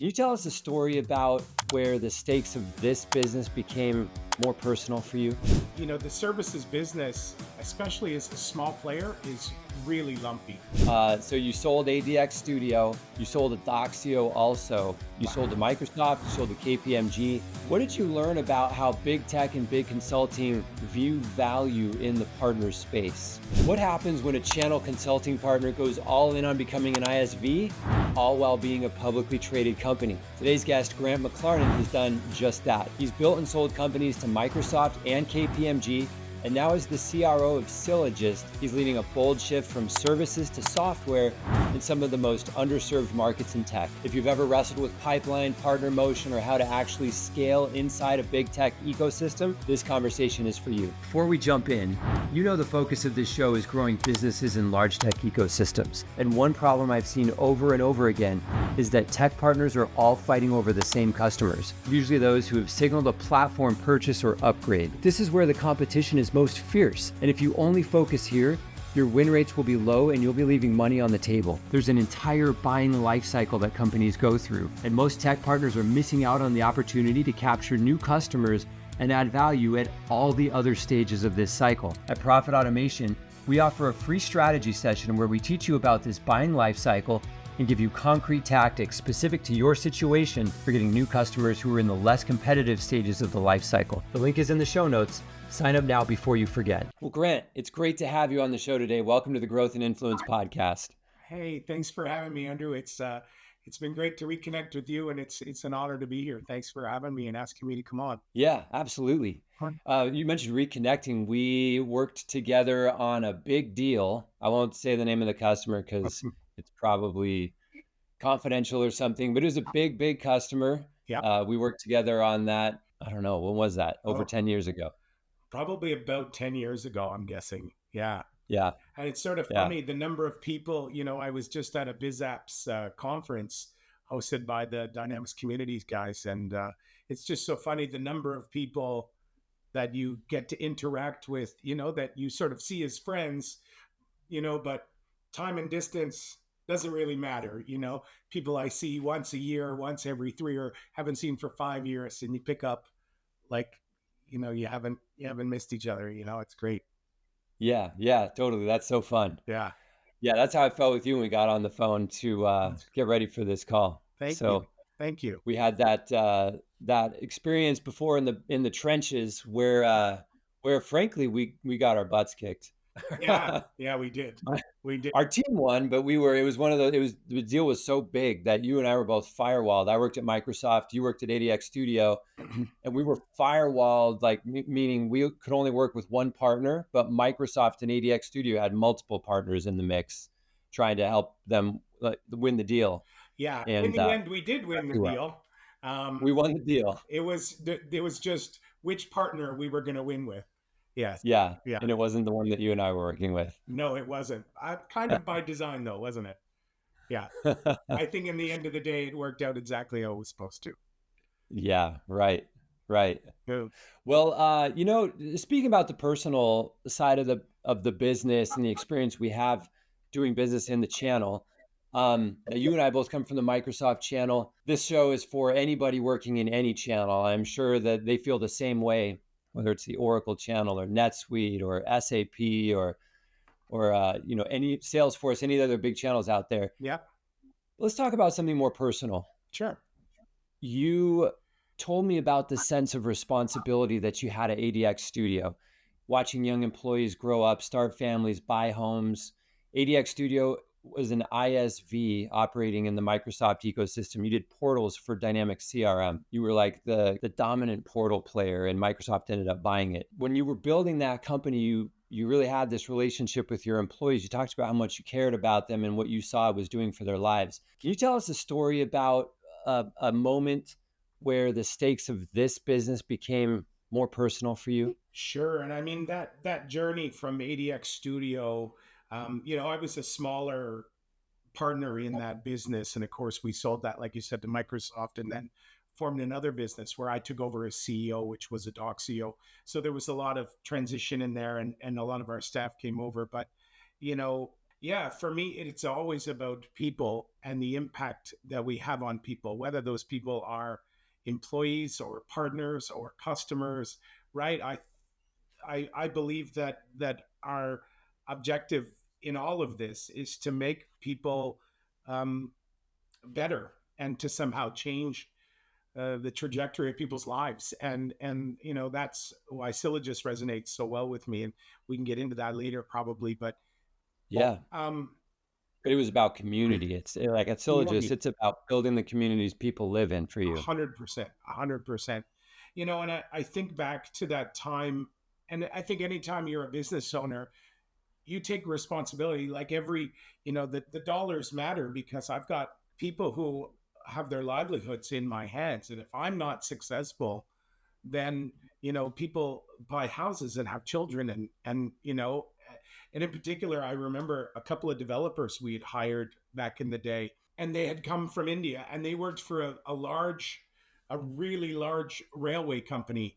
Can you tell us a story about where the stakes of this business became more personal for you? The services business, especially as a small player, is really lumpy. So you sold ADXtudio, you sold Adoxio also, you sold to Wow. Microsoft, you sold to KPMG. What did you learn about how big tech and big consulting view value in the partner space? What happens when a channel consulting partner goes all in on becoming an ISV, all while being a publicly traded company? Today's guest, Grant McLarnon, has done just that. He's built and sold companies to Microsoft and KPMG, and now as the CRO of Sylogist, he's leading a bold shift from services to software in some of the most underserved markets in tech. If you've ever wrestled with pipeline, partner motion, or how to actually scale inside a big tech ecosystem, this conversation is for you. Before we jump in, you know the focus of this show is growing businesses in large tech ecosystems. And one problem I've seen over and over again is that tech partners are all fighting over the same customers, usually those who have signaled a platform purchase or upgrade. This is where the competition is most fierce. And if you only focus here, your win rates will be low and you'll be leaving money on the table. There's an entire buying life cycle that companies go through, and most tech partners are missing out on the opportunity to capture new customers and add value at all the other stages of this cycle. At Profit Automation, we offer a free strategy session where we teach you about this buying life cycle and give you concrete tactics specific to your situation for getting new customers who are in the less competitive stages of the life cycle. The link is in the show notes. Sign up now before you forget. Well, Grant, it's great to have you on the show today. Welcome to the Growth and Influence podcast. Hey, thanks for having me, Andrew. It's been great to reconnect with you, and it's an honor to be here. Thanks for having me and asking me to come on. Yeah, absolutely. You mentioned reconnecting. We worked together on a big deal. I won't say the name of the customer because it's probably confidential or something, but it was a big, big customer. Yeah. We worked together on that. I don't know. When was that? Over Oh, 10 years ago. probably about 10 years ago, I'm guessing. Yeah. Yeah. And it's sort of Yeah. funny, the number of people, I was just at a BizApps conference hosted by the Dynamics Communities guys. And it's just so funny, the number of people that you get to interact with, that you sort of see as friends, but time and distance doesn't really matter. People I see once a year, once every 3, or haven't seen for 5 years, and you pick up like, you haven't missed each other. It's great. Yeah. Yeah. Totally. That's so fun. Yeah. Yeah. That's how I felt with you when we got on the phone to That's, get ready for this call. thank you. So Thank you. we had that experience before in the trenches where frankly we got our butts kicked. Yeah. Yeah, we did. We did. Our team won, but it was one of those, the deal was so big that you and I were both firewalled. I worked at Microsoft, you worked at ADXtudio, and we were firewalled, like meaning we could only work with one partner, but Microsoft and ADXtudio had multiple partners in the mix trying to help them win the deal. Yeah. In And the end, we did win the we won. deal. Um, We won the deal. it was just which partner we were going to win with. Yes. Yeah. Yeah. And it wasn't the one that you and I were working with. No, it wasn't. Kind of by design, though, wasn't it? Yeah. I think in the end of the day, it worked out exactly how it was supposed to. Yeah, right. Right. Yeah. Well, speaking about the personal side of the business and the experience we have doing business in the channel, you and I both come from the Microsoft channel. This show is for anybody working in any channel. I'm sure that they feel the same way, whether it's the Oracle channel or NetSuite or SAP or any Salesforce, any other big channels out there. Yeah. Let's talk about something more personal. Sure. You told me about the sense of responsibility that you had at ADXtudio, watching young employees grow up, start families, buy homes. ADXtudio was an ISV operating in the Microsoft ecosystem. You did portals for Dynamics CRM. You were like the dominant portal player, and Microsoft ended up buying it. When you were building that company, you really had this relationship with your employees. You talked about how much you cared about them and what you saw it was doing for their lives. Can you tell us a story about a moment where the stakes of this business became more personal for you? Sure. And I mean that journey from ADXtudio, I was a smaller partner in that business, and of course we sold that, like you said, to Microsoft, and then formed another business where I took over as CEO, which was Adoxio. So there was a lot of transition in there, and a lot of our staff came over. But you know, Yeah, for me, it's always about people and the impact that we have on people, whether those people are employees or partners or customers, right? I believe that our objective in all of this is to make people um, better and to somehow change the trajectory of people's lives. And that's why Syllogist resonates so well with me. And we can get into that later probably. But well, Yeah. But it was about community. It's like at Sylogist, community, it's about building the communities people live in for you. 100%, 100%. And I think back to that time, and I think anytime you're a business owner, you take responsibility. Like the dollars matter because I've got people who have their livelihoods in my hands. And if I'm not successful, then, people buy houses and have children. And in particular, I remember a couple of developers we had hired back in the day, and they had come from India and they worked for a really large railway company,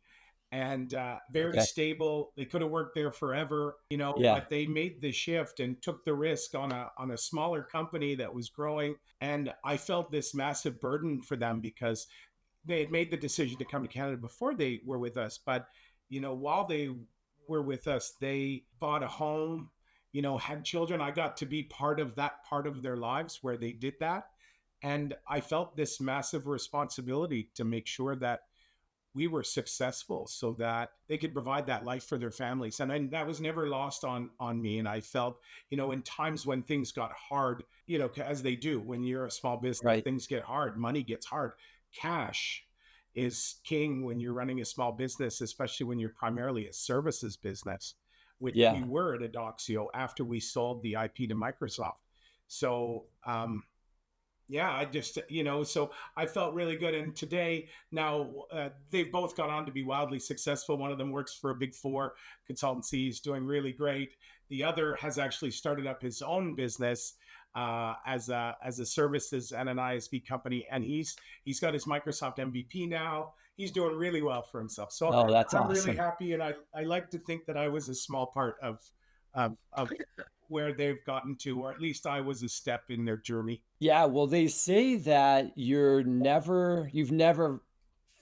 and very Okay. stable. They could have worked there forever, Yeah. but they made the shift and took the risk on a smaller company that was growing. And I felt this massive burden for them because they had made the decision to come to Canada before they were with us. But, while they were with us, they bought a home, had children. I got to be part of that part of their lives where they did that. And I felt this massive responsibility to make sure that we were successful so that they could provide that life for their families. And that was never lost on me. And I felt, in times when things got hard, as they do when you're a small business, Right. things get hard, money gets hard. Cash is king when you're running a small business, especially when you're primarily a services business, which we Yeah. were at Adoxio after we sold the IP to Microsoft. So yeah, so I felt really good. And today, now they've both gone on to be wildly successful. One of them works for a big four consultancy, he's doing really great. The other has actually started up his own business as a services and an ISV company, and he's got his Microsoft MVP now. He's doing really well for himself. So Oh, that's I'm really awesome. happy, and I like to think that I was a small part of where they've gotten to, or at least I was a step in their journey. Yeah, well, they say that you've never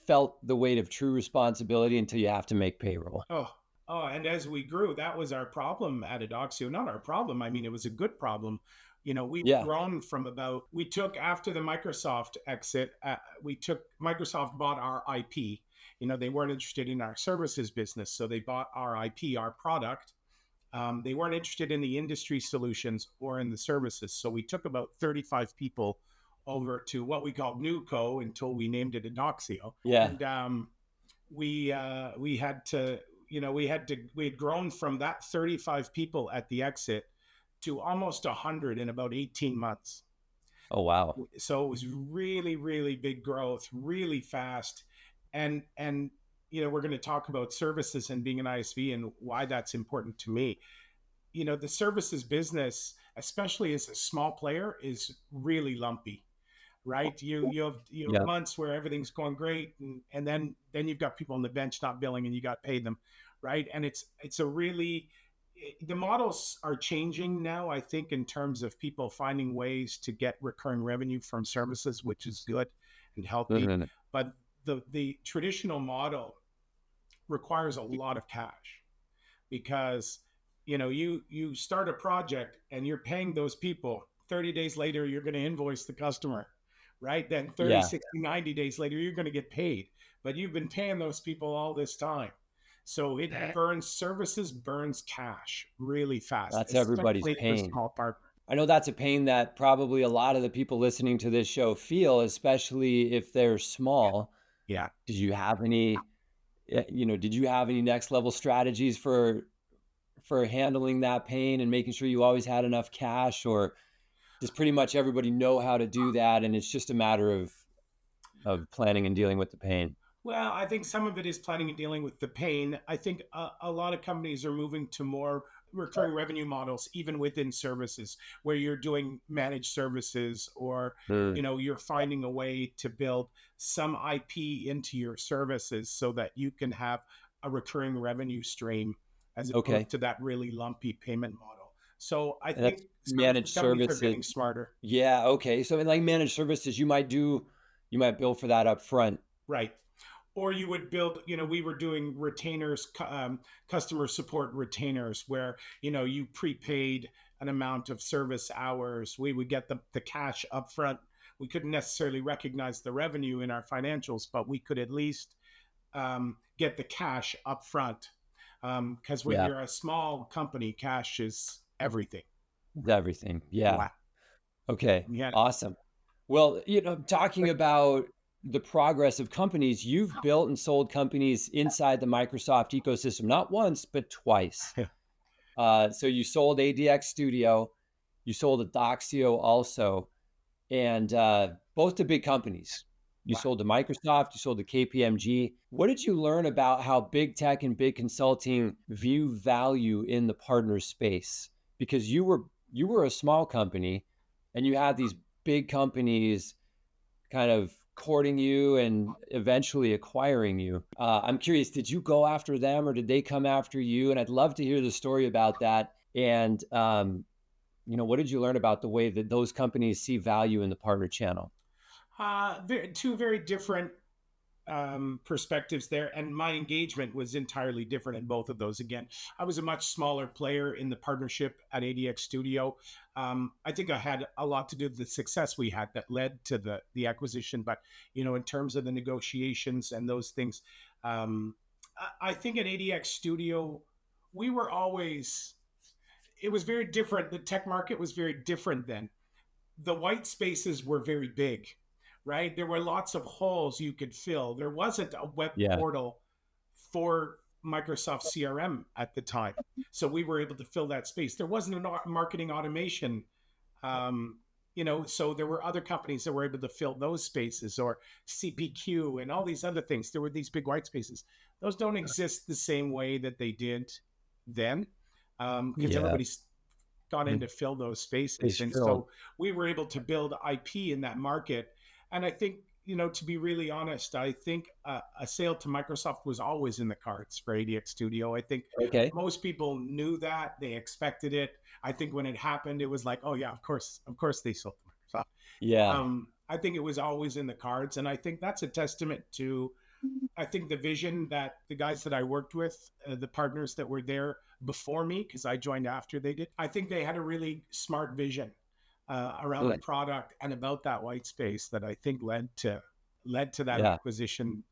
felt the weight of true responsibility until you have to make payroll. Oh, and as we grew, that was our problem at Adoxio. Not our problem. I mean, it was a good problem. We've Yeah. grown from we took after the Microsoft exit, Microsoft bought our IP. They weren't interested in our services business. So they bought our IP, our product. They weren't interested in the industry solutions or in the services. So we took about 35 people over to what we called Newco until we named it Adoxio. Yeah. And we had to we had grown from that 35 people at the exit to almost 100 in about 18 months. Oh, wow. So it was really, really big growth, really fast. And we're going to talk about services and being an ISV and why that's important to me. The services business, especially as a small player, is really lumpy, right? You have Yeah. months where everything's going great, and then you've got people on the bench not billing, and you got to pay them, right? And it's a really the models are changing now. I think in terms of people finding ways to get recurring revenue from services, which is good and healthy, Mhm. but the traditional model requires a lot of cash because you start a project and you're paying those people. 30 days later you're going to invoice the customer, right? Then 30, Yeah. 60, 90 days later you're going to get paid, but you've been paying those people all this time. So services burns cash really fast, That's everybody's especially for pain. small partners. I know that's a pain that probably a lot of the people listening to this show feel, especially if they're small. Yeah. Did you have any, did you have any next level strategies for handling that pain and making sure you always had enough cash, or does pretty much everybody know how to do that and it's just a matter of planning and dealing with the pain? Well, I think some of it is planning and dealing with the pain. I think a lot of companies are moving to more recurring revenue models, even within services, where you're doing managed services, or Mm, you're finding a way to build some IP into your services so that you can have a recurring revenue stream as opposed okay. to that really lumpy payment model. So I And that's think services managed companies are services. getting smarter. Yeah, okay. So in like managed services, you might bill for that up front. Right. Or you would build, we were doing retainers, customer support retainers, where, you prepaid an amount of service hours. We would get the cash up front. We couldn't necessarily recognize the revenue in our financials, but we could at least get the cash up front. Because when Yeah, you're a small company, cash is everything. it's everything. Yeah. Wow. Okay. Yeah. Awesome. Well, talking about the progress of companies, you've built and sold companies inside the Microsoft ecosystem, not once, but twice. So you sold ADXtudio, you sold Adoxio also, and both to big companies. You Wow. sold to Microsoft, you sold to KPMG. What did you learn about how big tech and big consulting view value in the partner space? Because you were a small company, and you had these big companies kind of courting you and eventually acquiring you. I'm curious, did you go after them or did they come after you? And I'd love to hear the story about that. And what did you learn about the way that those companies see value in the partner channel? Two very different perspectives there, and my engagement was entirely different in both of those. Again, I was a much smaller player in the partnership at ADXtudio. I think I had a lot to do with the success we had that led to the acquisition, but in terms of the negotiations and those things, I think at ADXtudio we were always. It was very different. The tech market was very different then. The white spaces were very big, right? There were lots of holes you could fill. There wasn't a web Yeah. portal for Microsoft CRM at the time. So we were able to fill that space. There wasn't a marketing automation. Um, so there were other companies that were able to fill those spaces, or CPQ and all these other things. There were these big white spaces. Those don't exist the same way that they did then, because Yeah. everybody's gone in to fill those spaces. Space And filled. so we were able to build IP in that market. And I think, to be really honest, I think a sale to Microsoft was always in the cards for ADXtudio. I think Okay. most people knew that, they expected it. I think when it happened, it was like, oh yeah, of course they sold to Microsoft. Yeah. I think it was always in the cards. And I think that's a testament to, I think, the vision that the guys that I worked with, the partners that were there before me, because I joined after they did, I think they had a really smart vision around the Good. product and about that white space that I think led to that Yeah. acquisition.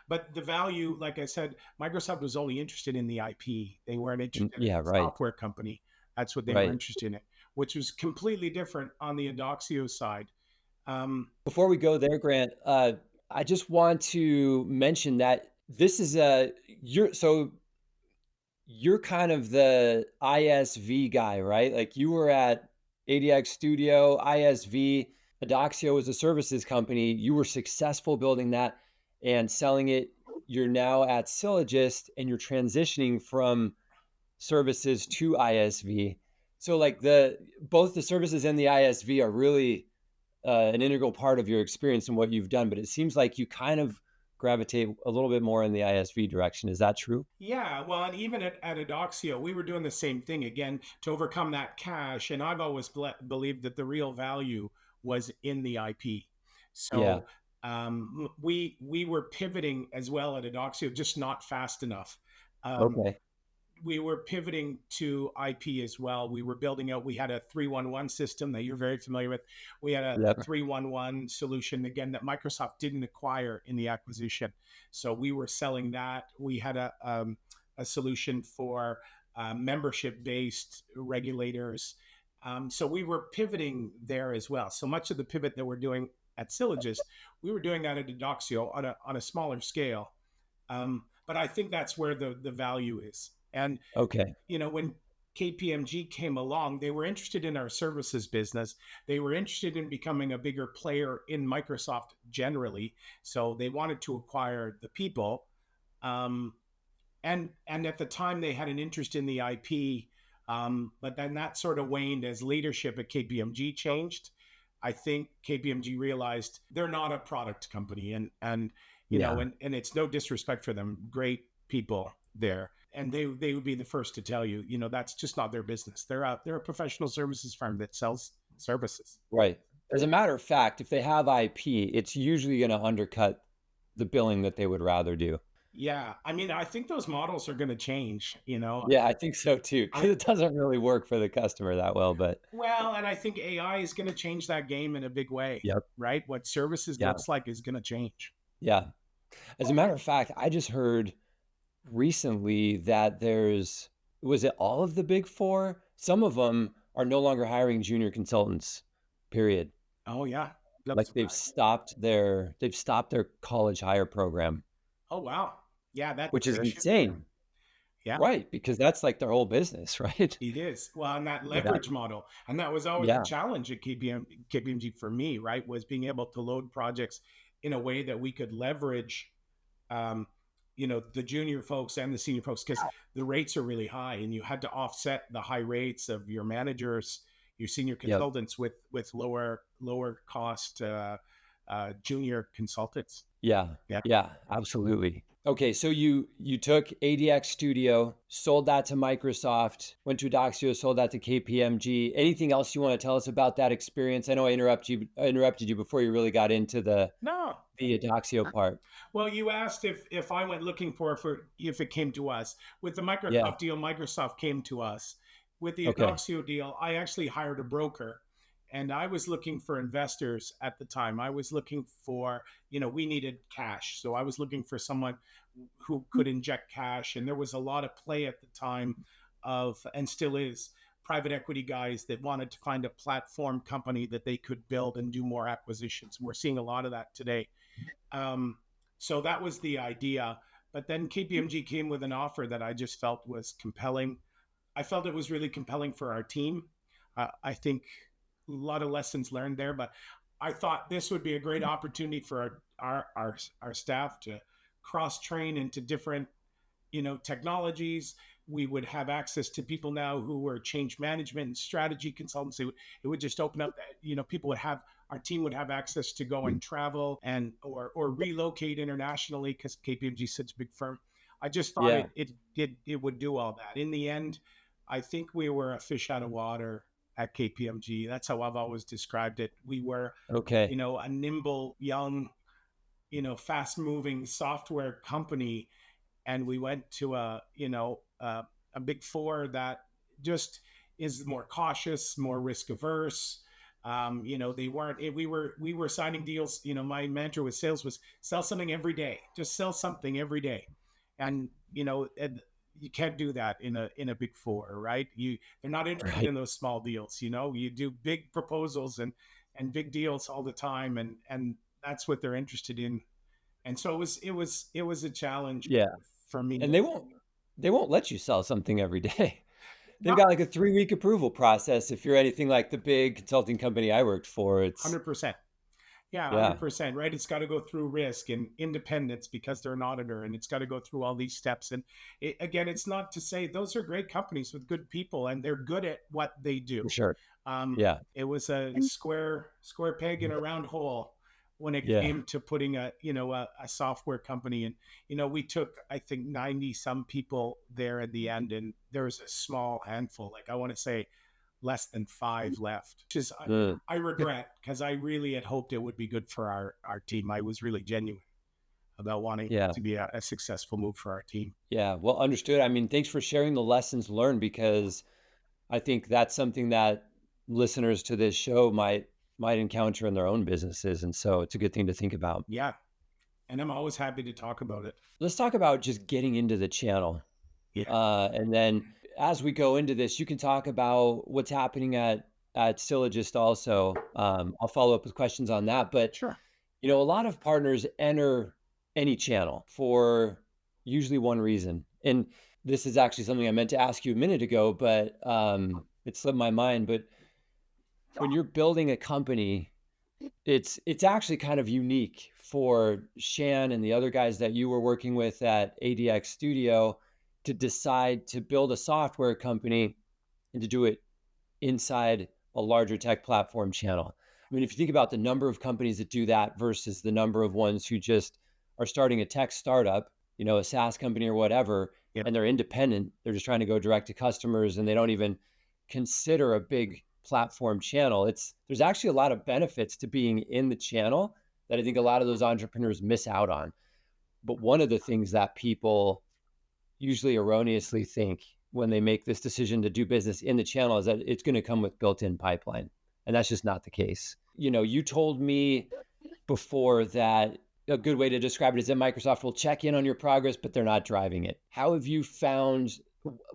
But the value, like I said, Microsoft was only interested in the IP. They weren't interested in Yeah. the Right. software company. That's what they were Right. interested in, which was completely different on the Adoxio side. Before we go there, Grant, I just want to mention that this is a you're kind of the ISV guy, right? Like you were at ADXtudio, ISV, Adoxio was a services company. You were successful building that and selling it. You're now at Sylogist and you're transitioning from services to ISV. So like the both the services and the ISV are really an integral part of your experience and what you've done, but it seems like you kind of gravitate a little bit more in the ISV direction. Is that true? Yeah, well, and even at Adoxio, we were doing the same thing again to overcome that cache. And I've always believed that the real value was in the IP. Yeah. So we were pivoting as well at Adoxio, just not fast enough. Um, Okay. we were pivoting to IP as well. We were building out, we had a 311 system that you're very familiar with. We had a Yep. 311 solution, again, that Microsoft didn't acquire in the acquisition. So we were selling that. We had a solution for membership based regulators. So we were pivoting there as well. So much of the pivot that we're doing at Sylogist, we were doing that at Adoxio on a smaller scale. But I think that's where the value is. And Okay. when KPMG came along, they were interested in our services business. They were interested in becoming a bigger player in Microsoft generally. So they wanted to acquire the people. Um, and at the time they had an interest in the IP, but then that sort of waned as leadership at KPMG changed. I think KPMG realized they're not a product company, and Yeah. and it's no disrespect for them, great people there. and they would be the first to tell you, that's just not their business. They're a professional services firm that sells services. Right. As a matter of fact, if they have IP, it's usually going to undercut the billing that they would rather do. Yeah, I mean, I think those models are going to change. Yeah, I think so too, I because it doesn't really work for the customer that well, but Well, and I think AI is going to change that game in a big way, yep. right? What services Yeah. looks like is going to change. Yeah. As a matter of fact, I just heard recently that was it all of the big four? Some of them are no longer hiring junior consultants, period. Oh yeah, Like that's they've stopped their college hire program, oh wow, yeah, that's which an is issue. insane. Yeah, Right, because that's like their whole business, right? it is. Well, and that But that leverage model, and that was always the yeah, challenge at KPMG for me, right? Was being able to load projects in a way that we could leverage, um, the junior folks and the senior folks, because the rates are really high, and you had to offset the high rates of your managers, your senior yep. consultants with lower cost junior consultants. Yeah. Yeah. Yeah, absolutely. Okay, so you took ADXtudio, sold that to Microsoft, went to Adoxio, sold that to KPMG. Anything else you want to tell us about that experience? I know I interrupted you before you really got into No. the Adoxio part. Well, you asked if I went looking for if it came to us. With the Yeah. Microsoft deal, Microsoft came to us. With the Okay. Adoxio deal, I actually hired a broker, and I was looking for investors at the time. I was looking for, we needed cash. So I was looking for someone who could inject cash. And there was a lot of play at the time of, and still is, private equity guys that wanted to find a platform company that they could build and do more acquisitions. We're seeing a lot of that today. Um, so that was the idea. But then KPMG came with an offer that I just felt was compelling. I felt it was really compelling for our team. I think a lot of lessons learned there, but I thought this would be a great opportunity for our staff to cross train into different technologies. We would have access to people now who were change management and strategy consultants. It would just open up that, people would have, our team would have access to go and travel and or relocate internationally, because KPMG is such a big firm. I just thought Yeah. it would do all that. In the end, I think we were a fish out of water at KPMG. That's how I've always described it. We were, Okay. a nimble, young, fast moving software company, and we went to a big four that just is more cautious, more risk averse. They weren't. We were signing deals. My mantra with sales was sell something every day. Just sell something every day, and you can't do that in a big four, right? They're not interested Right. in those small deals. You do big proposals and big deals all the time, and that's what they're interested in. And so it was a challenge Yeah. for me. And they won't let you sell something every day. They've Not got like a 3-week approval process if you're anything like the big consulting company I worked for. It's 100%. Yeah, yeah, 100%, right? It's got to go through risk and independence because they're an auditor, and it's got to go through all these steps. And again, it's not to say those are great companies with good people and they're good at what they for do. sure. Yeah. It was a square peg in a round hole when it Yeah. came to putting a software company. And we took, I think, 90 some people there at the end, and there was a small handful, like I want to say less than 5 left, which is Mm. I regret, because I really had hoped it would be good for our team. I was really genuine about wanting Yeah. to be a successful move for our team. Yeah. Well, understood. I mean, thanks for sharing the lessons learned because I think that's something that listeners to this show might encounter in their own businesses. And so it's a good thing to think about. Yeah, and I'm always happy to talk about it. Let's talk about just getting into the channel. Yeah, And then as we go into this, you can talk about what's happening at Sylogist also. I'll follow up with questions on that. But sure. a lot of partners enter any channel for usually one reason. And this is actually something I meant to ask you a minute ago, but it slipped my mind. But when you're building a company, it's actually kind of unique for Shan and the other guys that you were working with at ADXtudio to decide to build a software company and to do it inside a larger tech platform channel. I mean, if you think about the number of companies that do that versus the number of ones who just are starting a tech startup, a SaaS company or whatever, Yeah. and they're independent. They're just trying to go direct to customers and they don't even consider a big platform channel. There's actually a lot of benefits to being in the channel that I think a lot of those entrepreneurs miss out on. But one of the things that people usually erroneously think when they make this decision to do business in the channel is that it's going to come with built-in pipeline. And that's just not the case. You told me before that a good way to describe it is that Microsoft will check in on your progress, but they're not driving it. How have you found,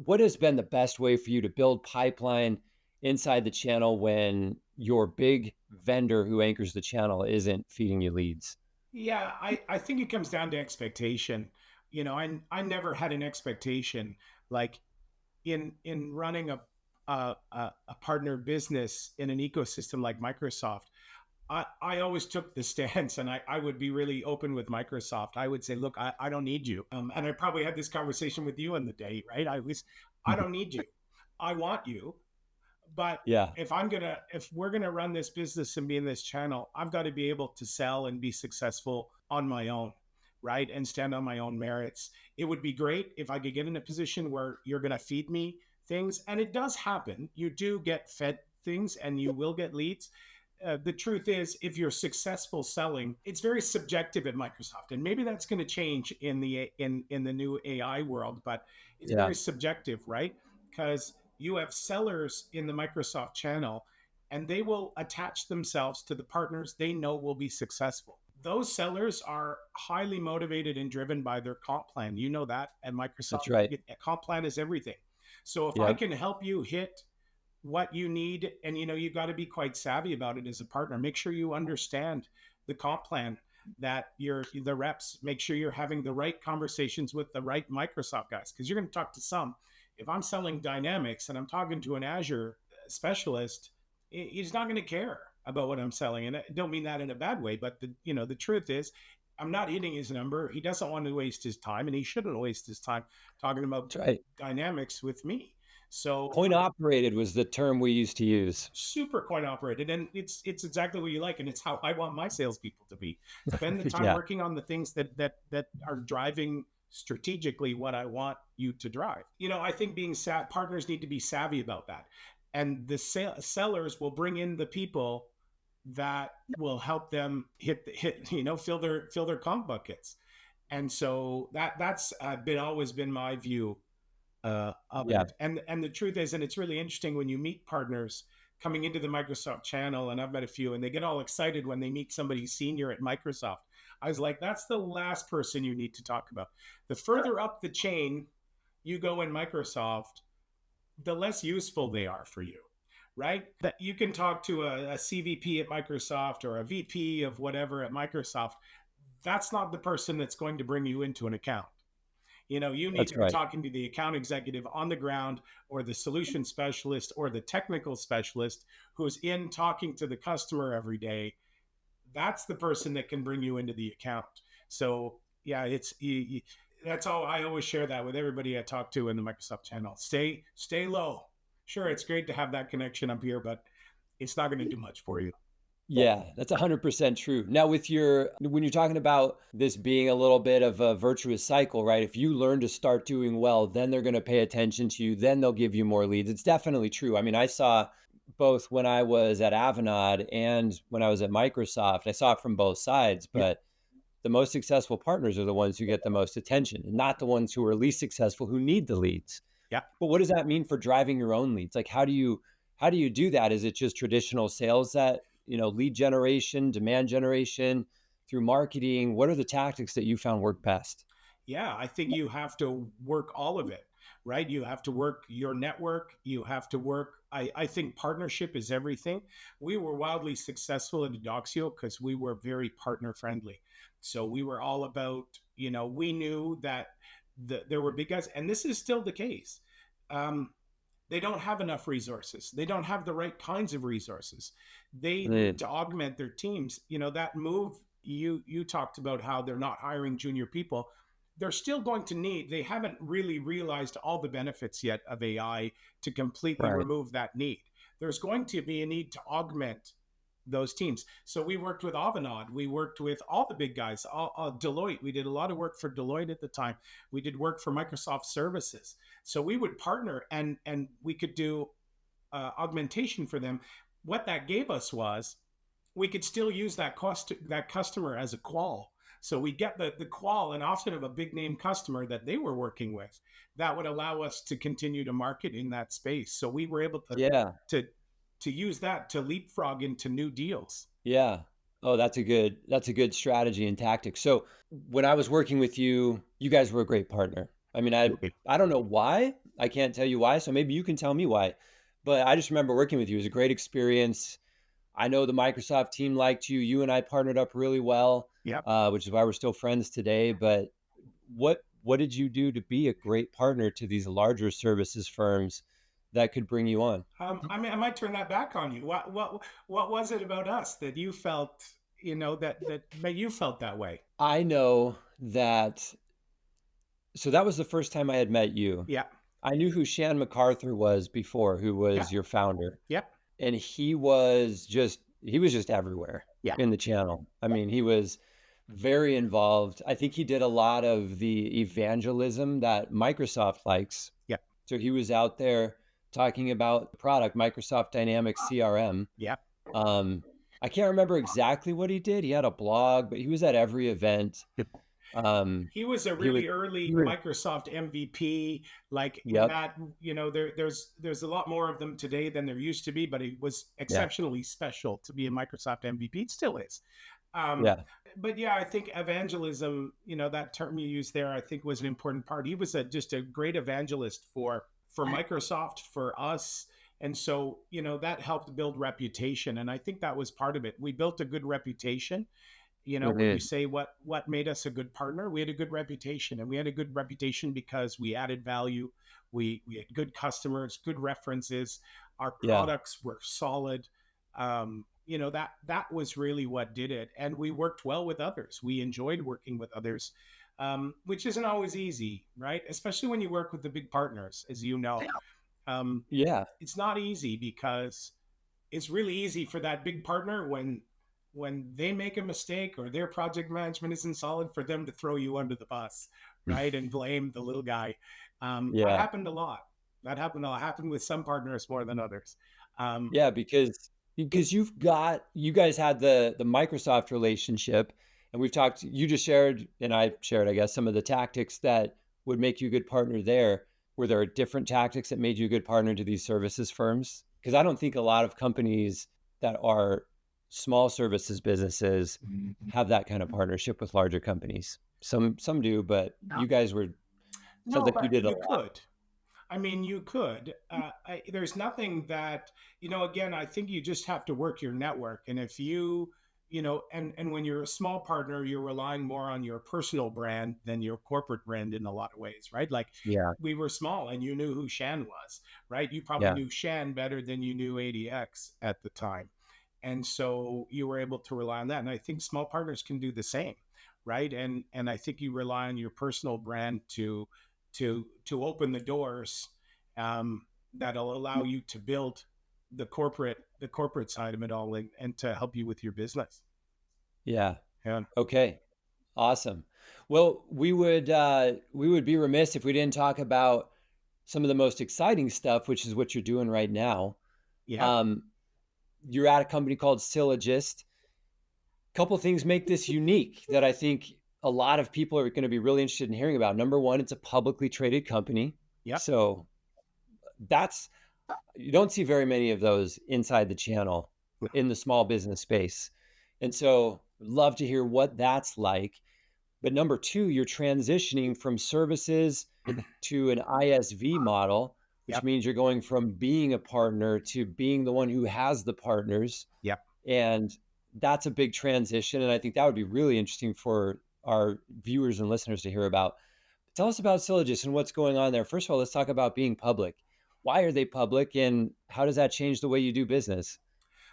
what has been the best way for you to build pipeline inside the channel when your big vendor who anchors the channel isn't feeding you leads? Yeah, I think it comes down to expectation. I never had an expectation like in running a partner business in an ecosystem like Microsoft. I always took the stance, and I would be really open with Microsoft. I would say, look, I don't need you. And I probably had this conversation with you in the day, right? I don't need you. I want you. But Yeah, if we're gonna run this business and be in this channel, I've got to be able to sell and be successful on my own, right? And stand on my own merits. It would be great if I could get in a position where you're gonna feed me things, and it does happen. You do get fed things, and you will get leads. The truth is, if you're successful selling, it's very subjective at Microsoft, and maybe that's going to change in the new AI world. But it's yeah, very subjective, right? Because you have sellers in the Microsoft channel, and they will attach themselves to the partners they know will be successful. Those sellers are highly motivated and driven by their comp plan. You know that at that's Microsoft, right. comp plan is everything. So if I Yep, can help you hit what you need, and you've got to be quite savvy about it as a partner. Make sure you understand the comp plan, that the reps, make sure you're having the right conversations with the right Microsoft guys, because you're going to talk to some. If I'm selling Dynamics and I'm talking to an Azure specialist, he's not going to care about what I'm selling. And I don't mean that in a bad way, but the truth is, I'm not hitting his number. He doesn't want to waste his time, and he shouldn't waste his time talking about that's right. Dynamics with me. So Coin operated was the term we used to use. super coin operated, and it's exactly what you like, and it's how I want my salespeople to be. Spend the time Yeah, working on the things that are driving strategically what I want you to drive. I think partners need to be savvy about that, and the sellers will bring in the people that will help them hit fill their comp buckets. And so that's always been my view of yeah, it. And the truth is, and it's really interesting when you meet partners coming into the Microsoft channel, and I've met a few, and they get all excited when they meet somebody senior at Microsoft. I was like, that's the last person you need to talk about. The further up the chain you go in Microsoft, the less useful they are for you, right? That you can talk to a CVP at Microsoft or a VP of whatever at Microsoft. That's not the person that's going to bring you into an account. You need that's to be right. talking to the account executive on the ground, or the solution specialist, or the technical specialist who's in talking to the customer every day. That's the person that can bring you into the account. So yeah, that's all. I always share that with everybody I talk to in the Microsoft channel. Stay low. Sure, it's great to have that connection up here, but it's not going to do much for you. Yeah, that's 100% true. Now, when you're talking about this being a little bit of a virtuous cycle, right? If you learn to start doing well, then they're going to pay attention to you, then they'll give you more leads. It's definitely true. I mean, I saw both when I was at Avanade and when I was at Microsoft, I saw it from both sides, Yeah, but the most successful partners are the ones who get the most attention, and not the ones who are least successful who need the leads. yeah. But what does that mean for driving your own leads? Like how do you do that? Is it just traditional sales that, lead generation, demand generation through marketing? What are the tactics that you found work best? Yeah, I think you have to work all of it, right? You have to work your network. You have to work. I think partnership is everything. We were wildly successful at Adoxio because we were very partner friendly. So we were all about, we knew that there were big guys, and this is still the case. Um, they don't have enough resources. They don't have the right kinds of resources. They need Mm, to augment their teams. That move you talked about, how they're not hiring junior people. They're still going to need. They haven't really realized all the benefits yet of AI to completely right. remove that need. There's going to be a need to augment those teams. So we worked with Avanade, we worked with all the big guys, Deloitte. We did a lot of work for Deloitte at the time. We did work for Microsoft services. So we would partner, and we could do augmentation for them. What that gave us was we could still use that customer as a qual. So we get the qual and often of a big name customer that they were working with that would allow us to continue to market in that space. So we were able Yeah. to to use that to leapfrog into new deals. Yeah. Oh, that's a good strategy and tactic. So when I was working with you, you guys were a great partner. I mean, I don't know why. I can't tell you why. So maybe you can tell me why. But I just remember working with you. It was a great experience. I know the Microsoft team liked you. You and I partnered up really well, Yep. which is why we're still friends today. But what did you do to be a great partner to these larger services firms that could bring you on? I mean, I might turn that back on you. What was it about us that you felt, that made you felt that way? I know that. So that was the first time I had met you. Yeah. I knew who Shan MacArthur was before, who Yeah. was your founder. Yeah. And he was just everywhere Yeah. in the channel. I mean, he was very involved. I think he did a lot of the evangelism that Microsoft likes. Yeah. So he was out there talking about the product, Microsoft Dynamics CRM. Yeah. Um, I can't remember exactly what he did. He had a blog, but he was at every event. Um, He was a he was, really he early was, Microsoft MVP. Like in yep, that, there's a lot more of them today than there used to be, but he was yeah, exceptionally special to be a Microsoft MVP. It still is. Um, yeah, but yeah, I think evangelism, that term you used there, I think was an important part. He was just a great evangelist for Microsoft, for us. And so, that helped build reputation. And I think that was part of it. We built a good reputation. it When you is. say what made us a good partner, we had a good reputation, and we had a good reputation because we added value. We had good customers, good references. Our Yeah, products were solid. That was really what did it, and we worked well with others. We enjoyed working with others, which isn't always easy, right? Especially when you work with the big partners, as you know. Um, yeah, it's not easy because it's really easy for that big partner when they make a mistake or their project management isn't solid for them to throw you under the bus, right, and blame the little guy. That yeah. happened a lot. That happened a lot. Happened with some partners more than others. Um, Yeah, because you guys had the Microsoft relationship, and we've talked. You just shared, and I shared, I guess, some of the tactics that would make you a good partner there. Were there different tactics that made you a good partner to these services firms? Because I don't think a lot of companies that are small services businesses have that kind of partnership with larger companies. Some do, but you guys were sounds no, like you but did a you lot. could. I mean, you could. There's nothing that, again, I think you just have to work your network. And if and when you're a small partner, you're relying more on your personal brand than your corporate brand in a lot of ways, right? Like Yeah, we were small and you knew who Shan was, right? You probably yeah, knew Shan better than you knew ADX at the time. And so you were able to rely on that. And I think small partners can do the same, right? And I think you rely on your personal brand to open the doors, that'll allow you to build the corporate side of it all, and to help you with your business. yeah. Yeah. Okay. Awesome. Well, we would be remiss if we didn't talk about some of the most exciting stuff, which is what you're doing right now. Yeah. Um, you're at a company called Syllogist. A couple things make this unique that I think a lot of people are going to be really interested in hearing about. Number one, it's a publicly traded company, Yep. so that's you don't see very many of those inside the channel in the small business space, and so love to hear what that's like. But number two, you're transitioning from services to an ISV model, which Yep. means you're going from being a partner to being the one who has the partners. Yep. And that's a big transition. And I think that would be really interesting for our viewers and listeners to hear about. Tell us about Syllogist and what's going on there. First of all, let's talk about being public. Why are they public and how does that change the way you do business?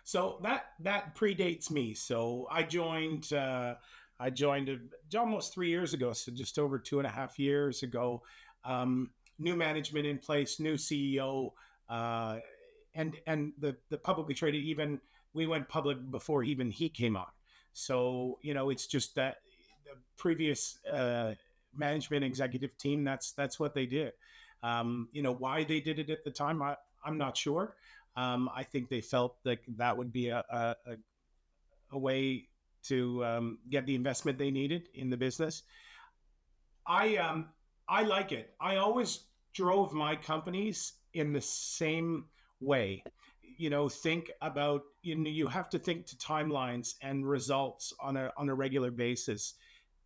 So that predates me. So I joined almost 3 years ago, so just over 2.5 years ago. New management in place, new CEO, and the publicly traded, even we went public before even he came on. So, it's just that the previous management executive team, that's what they did. Why they did it at the time, I'm not sure. I think they felt like that would be a way to get the investment they needed in the business. I like it. I always drove my companies in the same way. Think about, you have to think to timelines and results on a regular basis,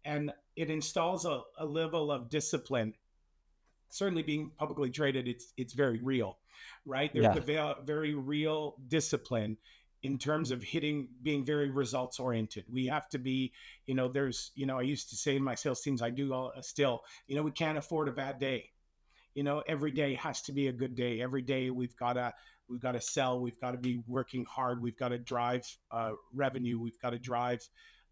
and it installs a level of discipline. Certainly, being publicly traded, it's very real, right? There's Yeah. a very real discipline in terms of being very results oriented. We have to be, I used to say in my sales teams, I do still, we can't afford a bad day. Every day has to be a good day. Every day we've got to sell. We've got to be working hard. We've got to drive revenue. We've got to drive,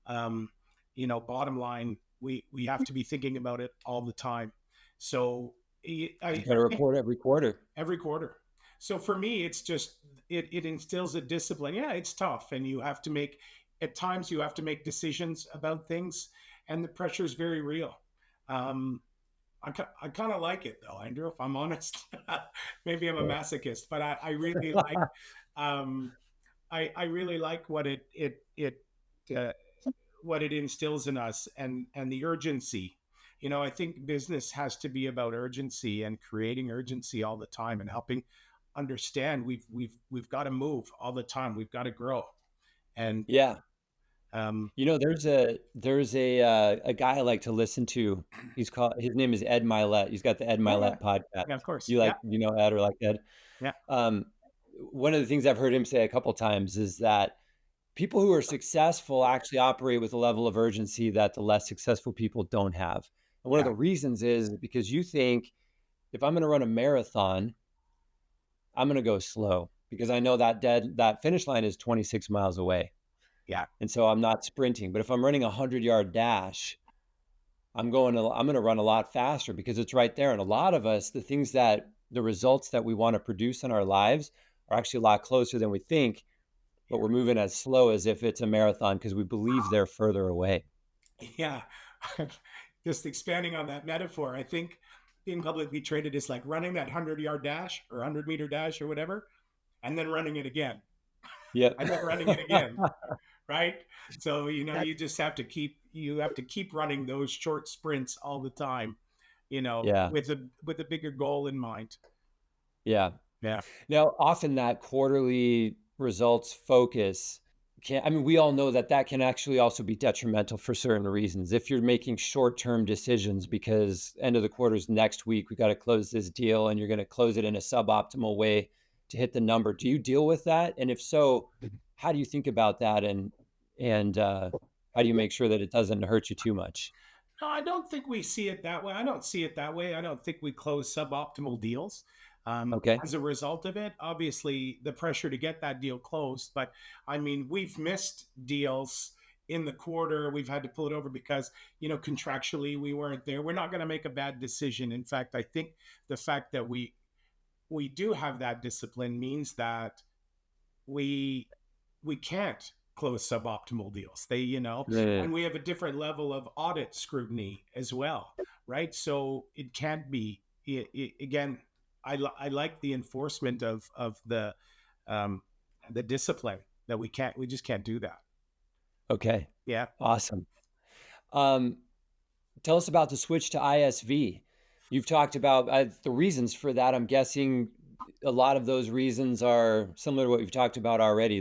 bottom line. We have to be thinking about it all the time. So You I got to think report every quarter. every quarter. So for me, it's just it instills a discipline. Yeah, it's tough, and at times you have to make decisions about things, and the pressure is very real. Um, I kind of like it though, Andrew. If I'm honest, maybe I'm a masochist, but I really like um, I really like uh, what it instills in us, and the urgency. I think business has to be about urgency and creating urgency all the time and helping understand we've got to move all the time. We've got to grow. And Yeah. um There's a guy I like to listen to. His name is Ed Milet. He's got the Ed oh yeah, Milet podcast. yeah, of course. You Yeah, like, Ed or like Ed? yeah, Um, One of the things I've heard him say a couple times is that people who are successful actually operate with a level of urgency that the less successful people don't have. And one of yeah, the reasons is because you think, if I'm going to run a marathon, I'm going to go slow because I know that finish line is 26 miles away. yeah, And so I'm not sprinting. But if I'm running a 100-yard dash, I'm going to run a lot faster because it's right there. And a lot of us, the results that we want to produce in our lives are actually a lot closer than we think, but we're moving as slow as if it's a marathon because we believe they're further away. yeah. Just expanding on that metaphor, I think being publicly traded is like running that 100-yard dash or 100-meter dash or whatever, and then running it again, Yep. and then running it again, right? So you have to keep running those short sprints all the time, Yeah. with a bigger goal in mind. Yeah. Yeah, Now, often that quarterly results focus we all know that that can actually also be detrimental for certain reasons. If you're making short-term decisions because end of the quarter's next week, we got to close this deal and you're going to close it in a suboptimal way to hit the number. Do you deal with that? And if so, how do you think about that? And how do you make sure that it doesn't hurt you too much? no, I don't think we see it that way. I don't see it that way. I don't think we close suboptimal deals. Okay. As a result of it, obviously the pressure to get that deal closed. But I mean, we've missed deals in the quarter. We've had to pull it over because, contractually we weren't there. We're not going to make a bad decision. In fact, I think the fact that we do have that discipline means that we we can't close suboptimal deals. Yeah. And we have a different level of audit scrutiny as well, right? So it can't be. Again, I like the enforcement of um, the discipline that we just can't do that. Okay. Yeah. Awesome. Um, Tell us about the switch to ISV. You've talked about the reasons for that. I'm guessing a lot of those reasons are similar to what you've talked about already.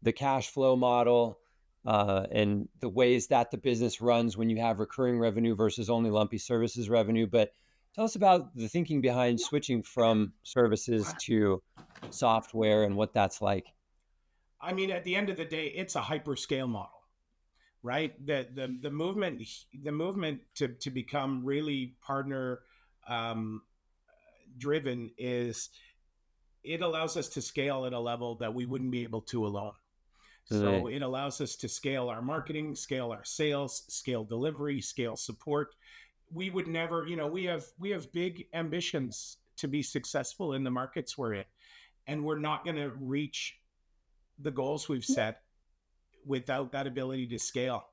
The cash flow model, and the ways that the business runs when you have recurring revenue versus only lumpy services revenue. But tell us about the thinking behind switching from services to software and what that's like. I mean, at the end of the day, it's a hyperscale model, right? The movement to become really partner um, driven is it allows us to scale at a level that we wouldn't be able to alone. So Right. it allows us to scale our marketing, scale our sales, scale delivery, scale support. We would never, we have big ambitions to be successful in the markets we're in, and we're not going to reach the goals we've set without that ability to scale.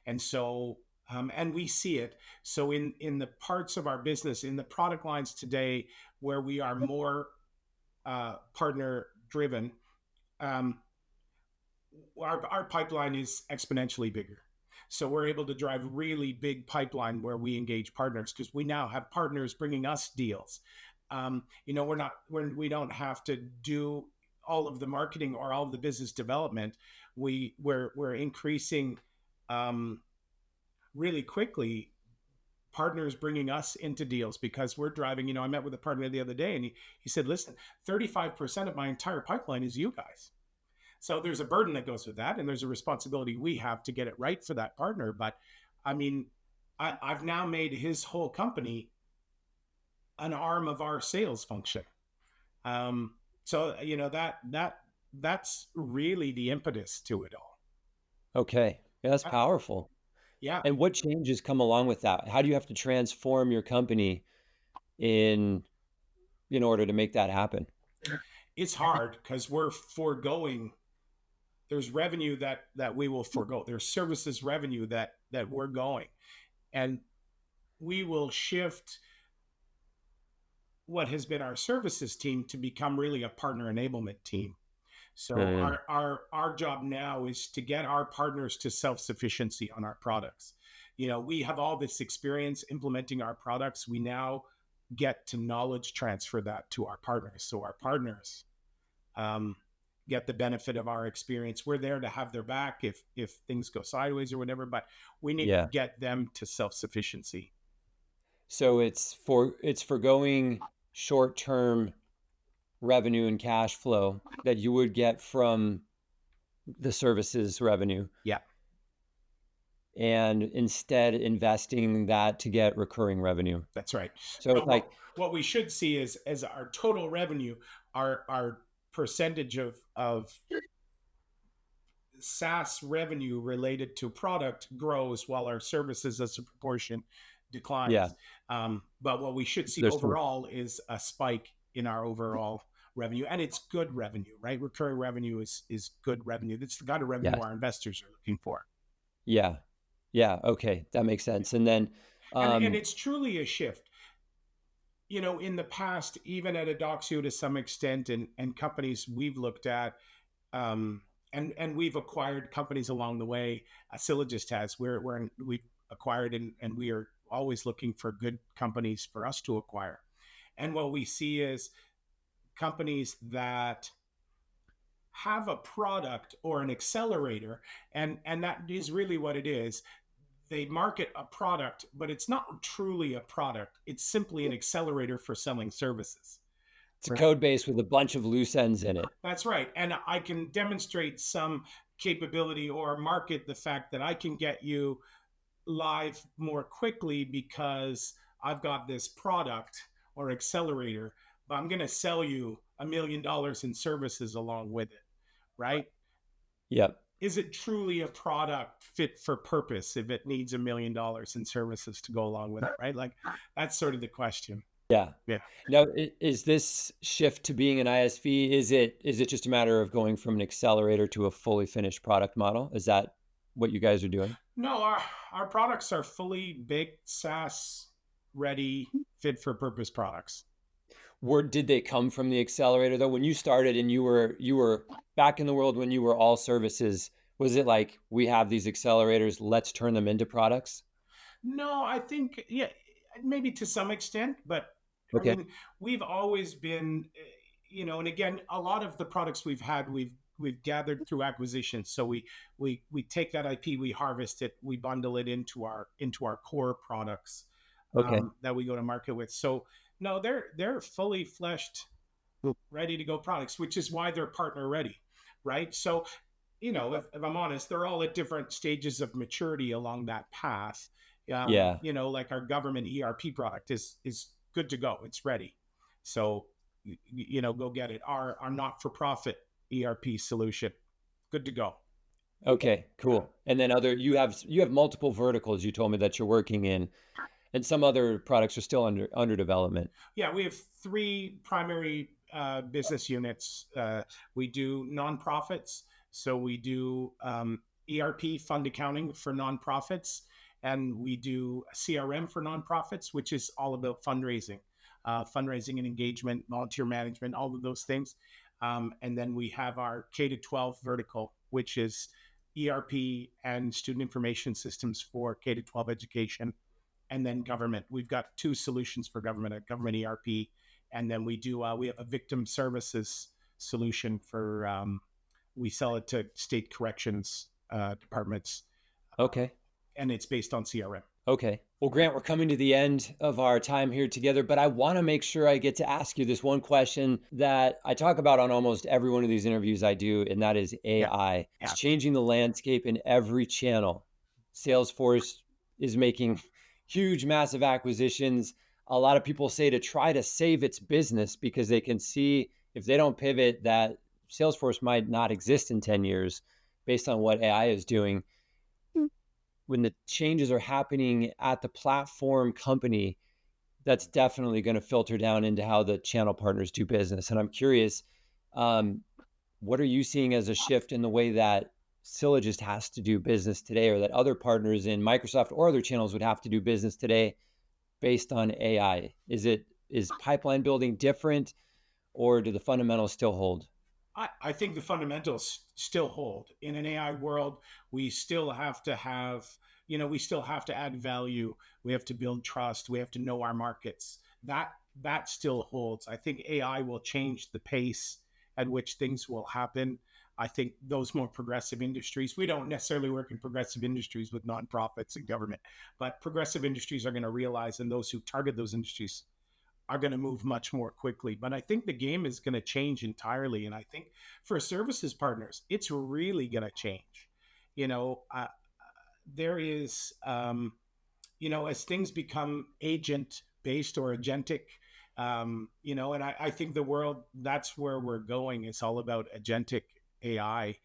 And so, and we see it. So in the parts of our business, in the product lines today, where we are more partner driven, um, our pipeline is exponentially bigger. So we're able to drive really big pipeline where we engage partners because we now have partners bringing us deals. We don't have to do all of the marketing or all of the business development. We're increasing um, really quickly partners bringing us into deals because we're driving. I met with a partner the other day and he said, listen, 35% of my entire pipeline is you guys. So there's a burden that goes with that, and there's a responsibility we have to get it right for that partner. But I mean, I've now made his whole company an arm of our sales function. So that's really the impetus to it all. Okay. Yeah, that's Uh, powerful. Yeah, And what changes come along with that? How do you have to transform your company in in order to make that happen? it's hard because we're foregoing. There's revenue that we will forego. There's services revenue that we're going, and we will shift what has been our services team to become really a partner enablement team. So Mm, our job now is to get our partners to self-sufficiency on our products. We have all this experience implementing our products. We now get to knowledge transfer that to our partners. So our partners um, get the benefit of our experience. We're there to have their back if things go sideways or whatever, but we need to yeah. get them to self-sufficiency. So it's forgoing short-term revenue and cash flow that you would get from the services revenue Yeah. and instead investing that to get recurring revenue. That's right. So But it's like, what we should see is as our total revenue, our percentage of SaaS revenue related to product grows while our services as a proportion yeah, declines. But what we should see there's some, overall is a spike in our overall revenue, and it's good revenue, right? Recurring revenue is good revenue. That's the kind of revenue yeah, our investors are looking for, yeah, yeah. Okay, that makes sense. And then, and um, it's truly a shift. In the past, even at Adoxio to some extent, and companies we've looked at, um, and we've acquired companies along the way. Sylogist has. We've acquired, and we are always looking for good companies for us to acquire. And what we see is companies that have a product or an accelerator, and that is really what it is. They market a product, but it's not truly a product. It's simply an accelerator for selling services. it's a Right. code base with a bunch of loose ends in it. That's right. And I can demonstrate some capability or market the fact that I can get you live more quickly because I've got this product or accelerator, but I'm going to sell you $1 million in services along with it, right? Yep. Is it truly a product fit for purpose if it needs $1 million in services to go along with it, right? Like that's sort of the question. Yeah. Yeah. Now, is this shift to being an ISV, is it just a matter of going from an accelerator to a fully finished product model? Is that what you guys are doing? No, our products are fully baked, SaaS ready, fit for purpose products. Did they come from the accelerator though? When you started and you were back in the world when you were all services, was it like we have these accelerators, let's turn them into products? No, I think yeah, maybe to some extent, but I Okay. mean, we've always been, and again, a lot of the products we've had, we've gathered through acquisitions. So we take that IP, we harvest it, we bundle it into our core products Okay. that we go to market with. So no, they're fully fleshed, ready to go products, which is why they're partner ready, right? So if I'm honest, they're all at different stages of maturity along that path. Yeah. Like our government ERP product is good to go. It's ready. So, go get it. Our not for profit ERP solution, good to go. Okay, Yeah. cool. And then you have multiple verticals you told me that you're working in, and some other products are still under development. Yeah, we have three primary business units. We do nonprofits. So we do ERP, fund accounting for nonprofits, and we do CRM for nonprofits, which is all about fundraising, fundraising and engagement, volunteer management, all of those things. And then we have our K to 12 vertical, which is ERP and student information systems for K to 12 education, and then government. We've got two solutions for government: a government ERP, and then we have a victim services solution for we sell it to state corrections departments, Okay. and it's based on CRM. Okay. Well, Grant, we're coming to the end of our time here together, but I want to make sure I get to ask you this one question that I talk about on almost every one of these interviews I do, and that is Yeah, AI. It's yeah, changing the landscape in every channel. Salesforce is making huge, massive acquisitions. A lot of people say to try to save its business because they can see if they don't pivot that Salesforce might not exist in 10 years based on what AI is doing. When the changes are happening at the platform company, that's definitely going to filter down into how the channel partners do business. And I'm curious, um, what are you seeing as a shift in the way that Sylogist has to do business today, or that other partners in Microsoft or other channels would have to do business today based on AI? Is pipeline building different, or do the fundamentals still hold? I think the fundamentals still hold. In an AI world, we still have to have, we still have to add value. We have to build trust. We have to know our markets. That still holds. I think AI will change the pace at which things will happen. I think those more progressive industries, we don't necessarily work in progressive industries with nonprofits and government, but progressive industries are going to realize, and those who target those industries are going to move much more quickly. But I think the game is going to change entirely. And I think for services partners, it's really going to change. You know, there is, as things become agent based or agentic, and I think the world, that's where we're going. It's all about agentic AI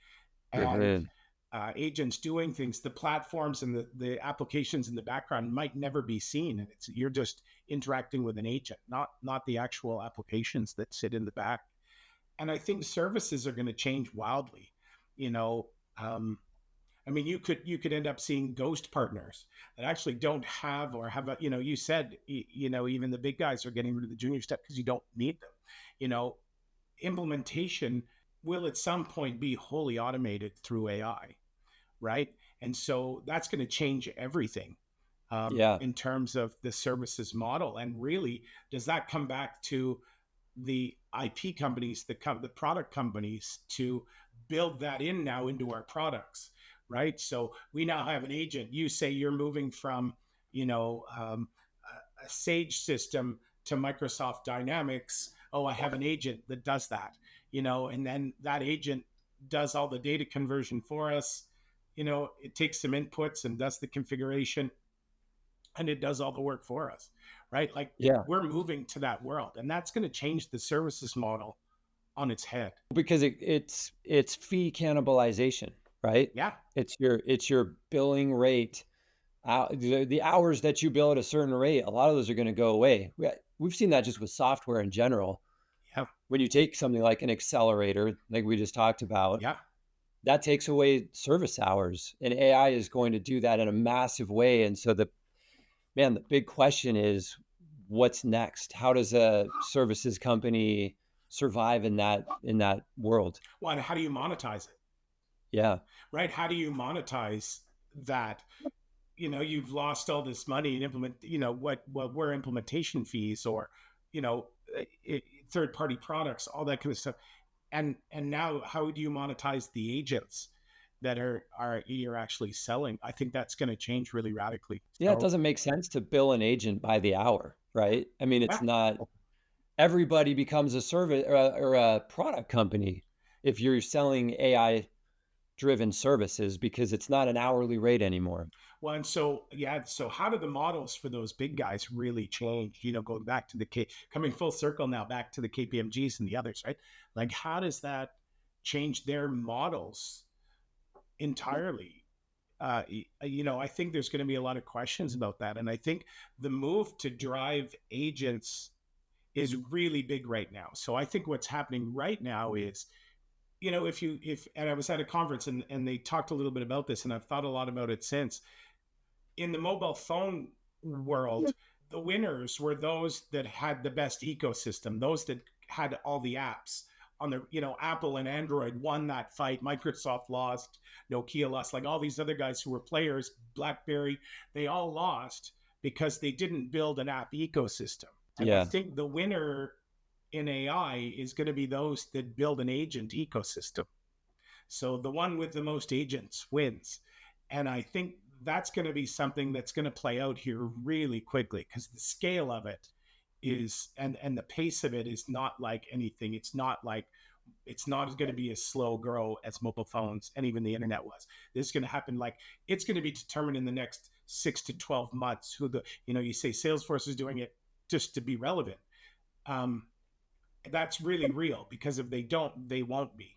and Good. agents doing things. The platforms and the applications in the background might never be seen, and you're just interacting with an agent, not the actual applications that sit in the back. And I think services are going to change wildly. You know, I mean, you could end up seeing ghost partners that actually don't have, or have a, you said, even the big guys are getting rid of the junior step because you don't need them. You know, implementation will at some point be wholly automated through AI, right? And so that's going to change everything Yeah. in terms of the services model. And really, does that come back to the IP companies, the product companies, to build that in now into our products, right? So we now have an agent. You say you're moving from, a Sage system to Microsoft Dynamics. Oh, I have an agent that does that, and then that agent does all the data conversion for us. It takes some inputs and does the configuration, and it does all the work for us, right? Like, Yeah. we're moving to that world, and that's going to change the services model on its head. Because it's fee cannibalization, right? Yeah, It's your billing rate. The hours that you bill at a certain rate, a lot of those are going to go away. We've seen that just with software in general. yeah, When you take something like an accelerator, like we just talked about, yeah. that takes away service hours, and AI is going to do that in a massive way. And so the big question is, what's next? How does a services company survive in that world? Well, and how do you monetize it, Yeah. right? How do you monetize that? You've lost all this money and implement, what were implementation fees, or, you know, third party products, all that kind of stuff. And now, how do you monetize the agents that are you're actually selling? I think that's going to change really radically. Yeah, it So doesn't make sense to bill an agent by the hour, right? I mean, it's yeah, not everybody becomes a service or a product company if you're selling AI driven services, because it's not an hourly rate anymore. well, and so yeah, so how do the models for those big guys really change? Going back to coming full circle now, back to the KPMGs and the others, right? Like, how does that change their models entirely? I think there's going to be a lot of questions about that, and I think the move to drive agents is really big right now. So I think what's happening right now is and I was at a conference and they talked a little bit about this, and I've thought a lot about it since. In the mobile phone world, the winners were those that had the best ecosystem, those that had all the apps on their, Apple and Android won that fight. Microsoft lost, Nokia lost, like all these other guys who were players, BlackBerry, they all lost because they didn't build an app ecosystem. And I Yeah. think the winner in AI is going to be those that build an agent ecosystem. So the one with the most agents wins. And I think that's going to be something that's going to play out here really quickly because the scale of it is and the pace of it is not like anything. It's not going to be as slow grow as mobile phones and even the internet was. This is going to happen like it's going to be determined in the next 6 to 12 months. Who the you say Salesforce is doing it just to be relevant. Um, that's really real because if they don't, they won't be.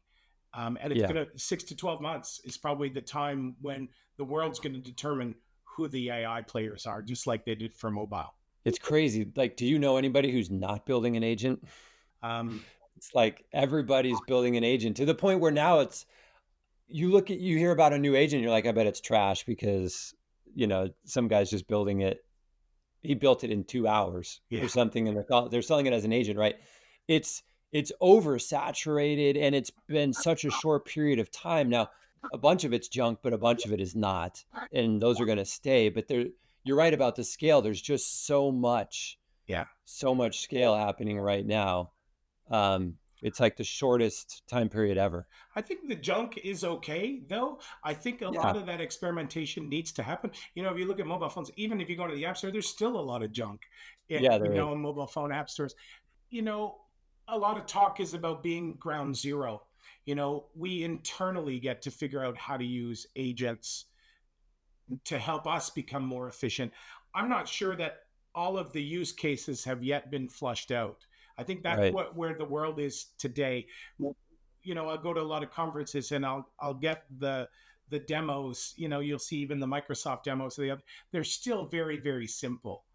And it's Yeah. going to 6 to 12 months is probably the time when the world's going to determine who the AI players are, just like they did for mobile. It's crazy. Like, do you know anybody who's not building an agent? Um, It's like everybody's building an agent to the point where now you hear about a new agent, you're like, I bet it's trash because, some guy's just building it. He built it in 2 hours or yeah, something, and they're selling it as an agent, right? It's it's oversaturated, and it's been such a short period of time now. A bunch of it's junk, but a bunch of it is not, and those are going to stay. But you're right about the scale. There's just yeah. so much scale happening right now. It's like the shortest time period ever. I think the junk is okay, though. I think a Yeah, lot of that experimentation needs to happen. If you look at mobile phones, even if you go to the app store, there's still a lot of junk yeah, there is. in mobile phone app stores. You know, a lot of talk is about being ground zero. We internally get to figure out how to use agents to help us become more efficient. I'm not sure that all of the use cases have yet been flushed out. I think that's Right. where the world is today. I'll go to a lot of conferences and I'll get the demos. You'll see even the Microsoft demos. They're still very very simple.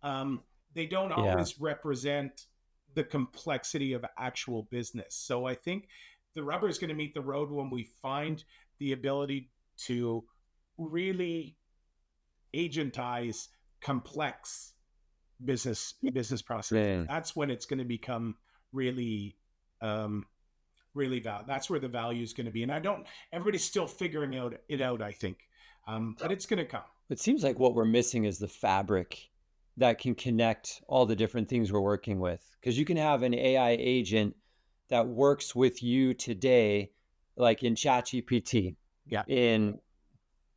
They don't Yeah. always represent the complexity of actual business. So I think the rubber is going to meet the road when we find the ability to really agentize complex business processes. Man. That's when it's going to become really um, really That's where the value is going to be. And I don't. Everybody's still figuring it out. I think, but it's going to come. It seems like what we're missing is the fabric that can connect all the different things we're working with. Because you can have an AI agent that works with you today, like in ChatGPT, Yeah, in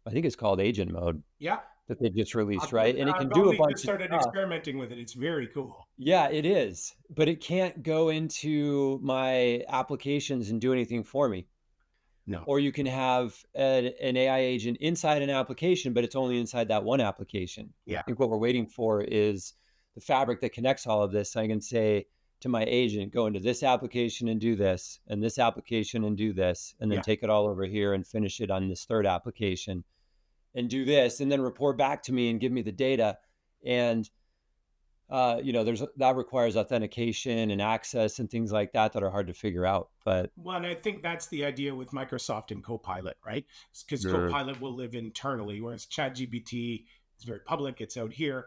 I think it's called agent mode yeah. that they just released, right? And it can I've do a only just bunch of started stuff. experimenting with it. It's very cool. Yeah, it is. But it can't go into my applications and do anything for me. No. Or you can have an AI agent inside an application, but it's only inside that one application. I Yeah, think what we're waiting for is the fabric that connects all of this. So I can say to my agent, go into this application and do this, and this application and do this, and then yeah. take it all over here and finish it on this third application and do this, and then report back to me and give me the data. And there's that requires authentication and access and things like that are hard to figure out. But Well, and I think that's the idea with Microsoft and Copilot, right? Because sure. Copilot will live internally, whereas ChatGPT is very public. It's out here.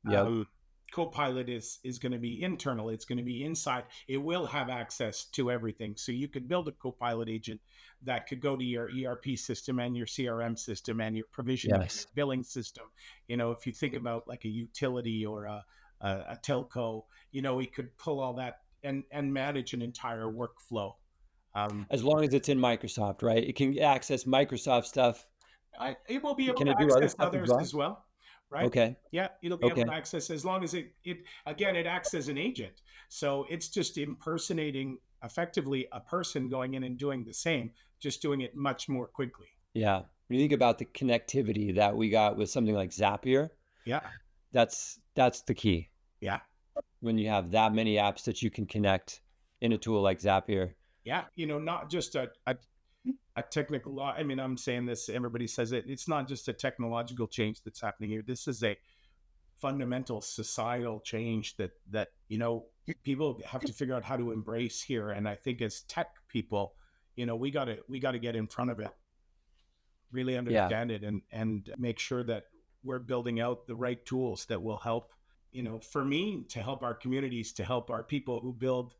Yep. Um, Copilot is going to be internal. It's going to be inside. It will have access to everything. So you could build a Copilot agent that could go to your ERP system and your CRM system and your provisioning and your Yes. billing system. If you think about like a utility or a telco, it could pull all that and manage an entire workflow. Um, As long as it's in Microsoft, right? It can access Microsoft stuff. it will be able Can to it do other access stuff as others well? as well, right? Okay. Yeah, it'll be able Okay. to access as long as it again it acts as an agent. So it's just impersonating effectively a person going in and doing the same, just doing it much more quickly. Yeah. When you think about the connectivity that we got with something like Zapier, Yeah, that's the key. yeah, When you have that many apps that you can connect in a tool like Zapier. yeah. Not just a technical law. I mean, I'm saying this. Everybody says it. It's not just a technological change that's happening here. This is a fundamental societal change that people have to figure out how to embrace here. And I think as tech people, we got to get in front of it, really Yeah. understand it, and make sure that we're building out the right tools that will help, for me, to help our communities, to help our people who build,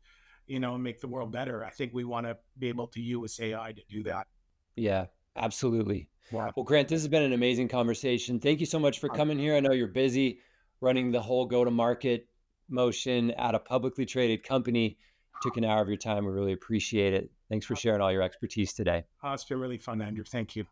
and make the world better. I think we want to be able to use AI to do that. Yeah, absolutely. Yeah. Well, Grant, this has been an amazing conversation. Thank you so much for coming here. I know you're busy running the whole go-to-market motion at a publicly traded company. Took an hour of your time. We really appreciate it. Thanks for sharing all your expertise today. It's been really fun, Andrew. Thank you.